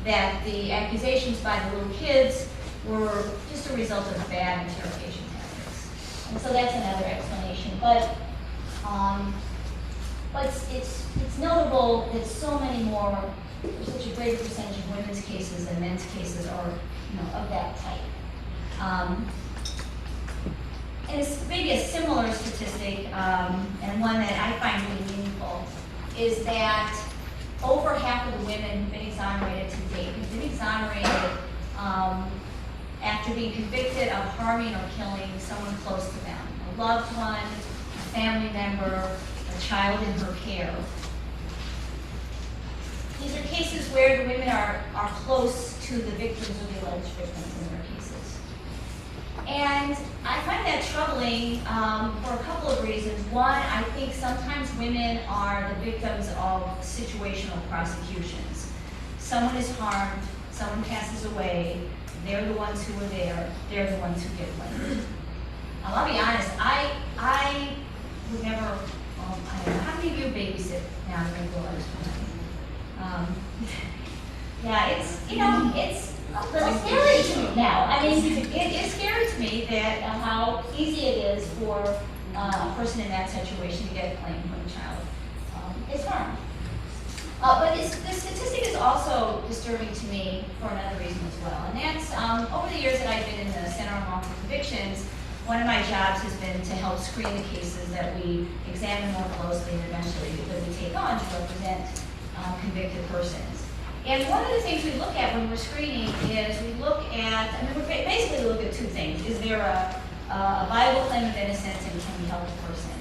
that the accusations by the little kids were just a result of bad interrogation tactics. And so that's another explanation. But it's notable that so many more, such a greater percentage of women's cases than men's cases are, of that type. And it's maybe a similar statistic, and one that I find really meaningful, is that over half of the women who've been exonerated to date have been exonerated after being convicted of harming or killing someone close to them, a loved one, a family member, a child in her care. These are cases where the women are close to the victims or the alleged victims in their cases. And I find that troubling for a couple of reasons. One, I think sometimes women are the victims of situational prosecutions. Someone is harmed, someone passes away, they're the ones who were there, they're the ones who get blamed. I'll be honest, I would never, I don't know, how many of you babysit now to make others yeah, it's, it's a little scary to me now. I mean, it is scary to me that how easy it is for a person in that situation to get blamed when a child is harmed. But the statistic is also disturbing to me for another reason as well. And that's, over the years that I've been in the Center on Wrongful Convictions, one of my jobs has been to help screen the cases that we examine more closely and eventually that we take on to represent convicted persons. And one of the things we look at when we're screening is we look at, we basically look at two things. Is there a viable claim of innocence, and can we help the person?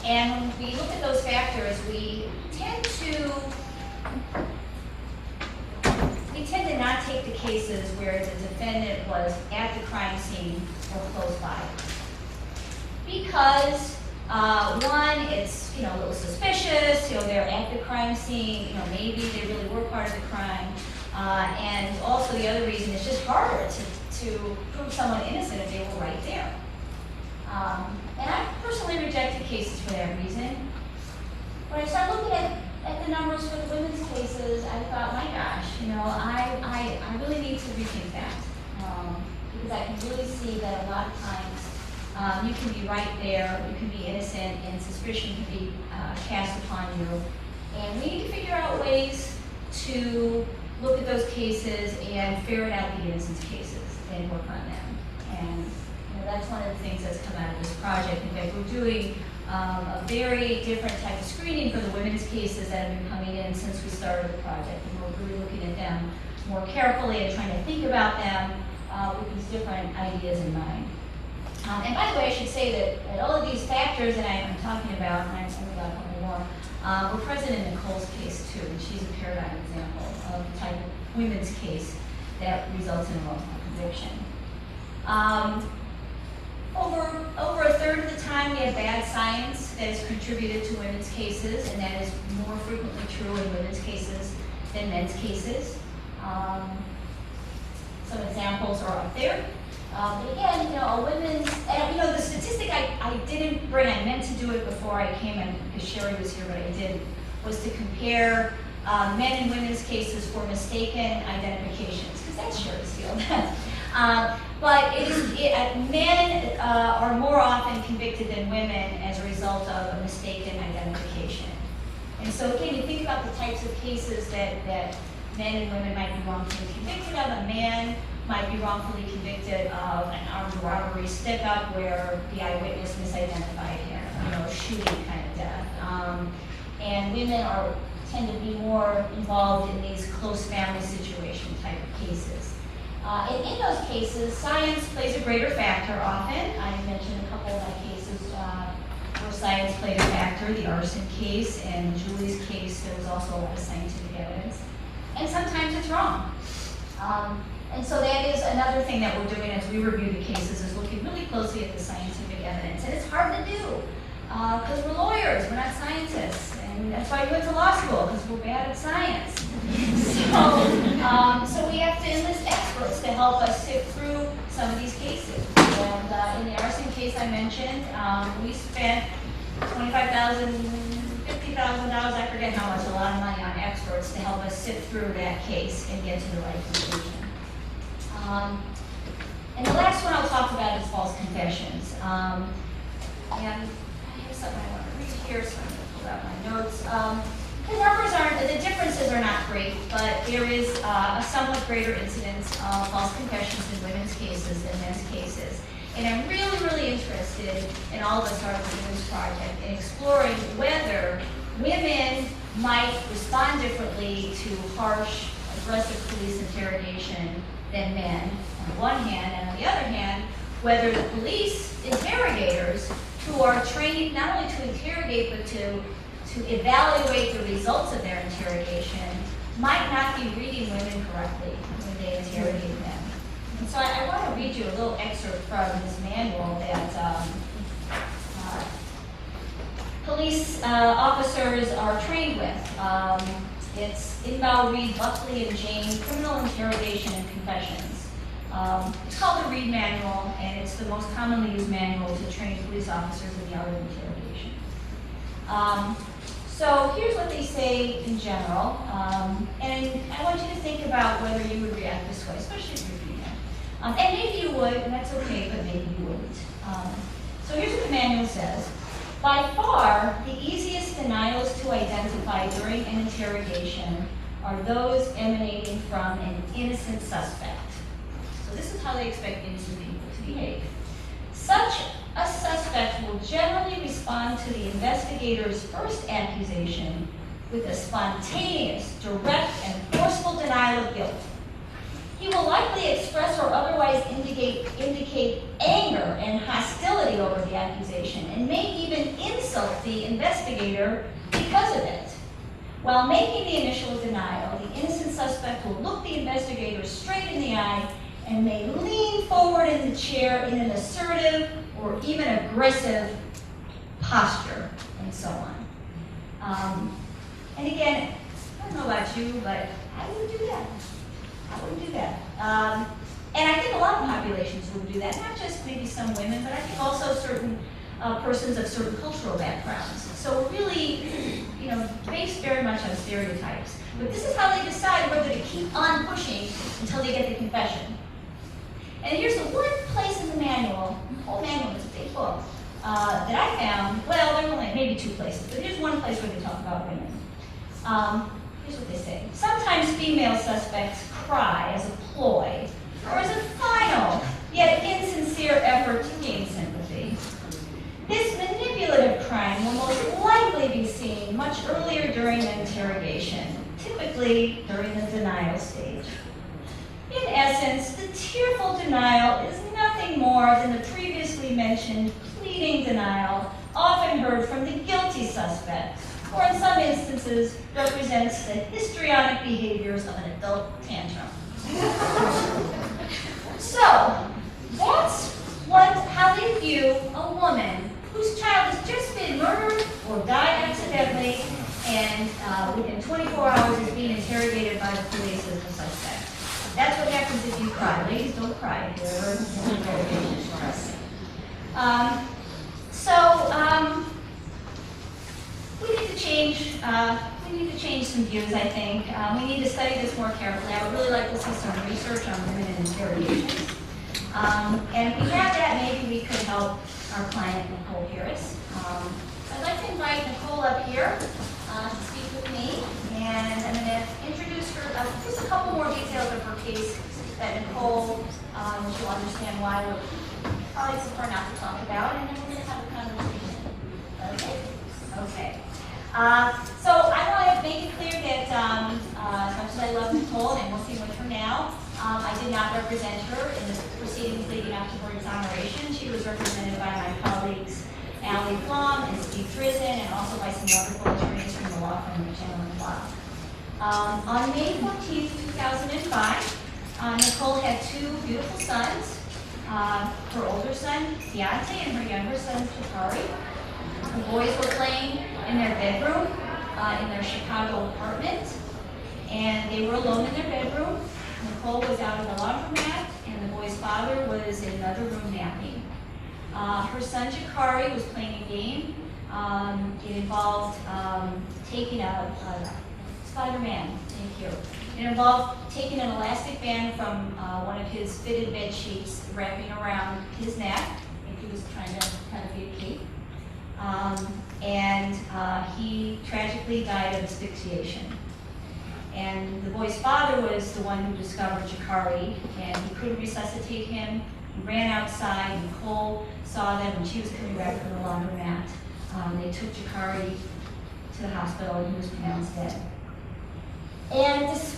And when we look at those factors, we tend to not take the cases where the defendant was at the crime scene or close by. Because one, it's a little suspicious, they're at the crime scene, maybe they really were part of the crime. And also the other reason, it's just harder to prove someone innocent if they were right there. And I personally rejected cases for that reason. When I started looking at the numbers for the women's cases, I thought, my gosh, I really need to rethink that. Because I can really see that a lot of times you can be right there, you can be innocent, and suspicion can be cast upon you. And we need to figure out ways to look at those cases and ferret out the innocence cases and work on them. And that's one of the things that's come out of this project. In fact, we're doing a very different type of screening for the women's cases that have been coming in since we started the project. And we're really looking at them more carefully and trying to think about them with these different ideas in mind. And by the way, I should say that all of these factors that I'm talking about, and I'm only got a couple more, were present in Nicole's case too, and she's a paradigm example of the type of women's case that results in a wrongful conviction. Over a third of the time, we have bad science that has contributed to women's cases, and that is more frequently true in women's cases than men's cases. Some examples are up there. But again, a women's, the statistic I didn't bring, I meant to do it before I came in because Sherry was here, but I didn't, was to compare men and women's cases for mistaken identifications, because that's Sherry's field. But men are more often convicted than women as a result of a mistaken identification. And so again, you think about the types of cases that men and women might be wrongfully convicted of. A man might be wrongfully convicted of an armed robbery stick-up where the eyewitness misidentified him, a shooting kind of death. And women tend to be more involved in these close family situation type of cases. And in those cases, science plays a greater factor often. I mentioned a couple of my cases where science played a factor, the arson case and Julie's case. There was also a lot of scientific evidence. And sometimes it's wrong. And so that is another thing that we're doing as we review the cases, is looking really closely at the scientific evidence. And it's hard to do because we're lawyers, we're not scientists. And that's why we went to law school, because we're bad at science. So we have to enlist experts to help us sift through some of these cases. And in the arson case I mentioned, we spent $25,000, $50,000 $50,000, I forget how much, a lot of money on experts to help us sift through that case and get to the right conclusion. And the last one I'll talk about is false confessions. And I have something I want to read here, so I'm going to pull out my notes. The differences are not great, but there is a somewhat greater incidence of false confessions in women's cases than men's cases. And I'm really, really interested in all of us are in this project in exploring whether women might respond differently to harsh, aggressive police interrogation than men, on the one hand, and on the other hand, whether the police interrogators who are trained not only to interrogate but to evaluate the results of their interrogation might not be reading women correctly when they interrogate them. And so I want to read you a little excerpt from this manual that police officers are trained with. It's Inbound, Reed, Buckley, and Jane, Criminal Interrogation and Confessions. It's called the Reed Manual, and it's the most commonly used manual to train police officers in the art of interrogation. So here's what they say in general, and I want you to think about whether you would react this way, especially if you're female. And maybe you would, and that's okay, but maybe you wouldn't. So here's what the manual says. By far, the easiest denials to identify during an interrogation are those emanating from an innocent suspect. So this is how they expect innocent people to behave. Such a suspect will generally respond to the investigator's first accusation with a spontaneous, direct, and forceful denial of guilt. He will likely express or otherwise indicate anger and hostility over the accusation, and may even insult the investigator because of it. While making the initial denial, the innocent suspect will look the investigator straight in the eye and may lean forward in the chair in an assertive or even aggressive posture, and so on. And again, I don't know about you, but I wouldn't do that. I wouldn't do that. And I think a lot of populations would do that, not just maybe some women, but I think also certain persons of certain cultural backgrounds. So really, based very much on stereotypes. But this is how they decide whether to keep on pushing until they get the confession. And here's the one place in the manual, the whole manual is a big book, that I found, well, there are only maybe two places, but here's one place where they talk about women. Here's what they say. Sometimes female suspects cry as a ploy, or as a final, yet insincere effort to gain sympathy. This manipulative crime will most likely be seen much earlier during the interrogation, typically during the denial stage. In essence, the tearful denial is nothing more than the previously mentioned pleading denial, often heard from the guilty suspect, or in some instances represents the histrionic behaviors of an adult tantrum. So, that's how they view a woman whose child has just been murdered or died accidentally, and within 24 hours is being interrogated by the police as the suspect. That's what happens if you cry. Ladies, don't cry if you're ever in interrogation for us. We need to change. We need to change some views, I think. We need to study this more carefully. I would really like to see some research on women in interrogations. And if we have that, maybe we could help our client, Nicole Harris. I'd like to invite Nicole up here to speak with me. And I'm going to introduce her, just a couple more details of her case that Nicole, she'll understand why we're probably prefer not to talk about, and then we're going to have a conversation. Okay? Okay. So I want to make it clear that as much as I love Nicole and working with her now, I did not represent her in the proceedings leading up to her exoneration. She was represented by my colleagues Allie Flom and Steve Drizzen, and also by some wonderful attorneys from the law firm Gentleman Law. On May 14, 2005, Nicole had two beautiful sons, her older son, Deontay, and her younger son, Takari. The boys were playing in their bedroom in their Chicago apartment, and they were alone in their bedroom. Nicole was out in the laundromat, and the boy's father was in another room napping. Her son, Jakari, was playing a game It involved taking a Spider-Man, thank you. It involved taking an elastic band from one of his fitted bed sheets, wrapping around his neck. I think he was trying to kind of be a cape. He tragically died of asphyxiation. And the boy's father was the one who discovered Jakari, and he couldn't resuscitate him. He ran outside. Nicole saw them when she was coming back from the laundromat. They took Jakari to the hospital, and he was pronounced dead. And this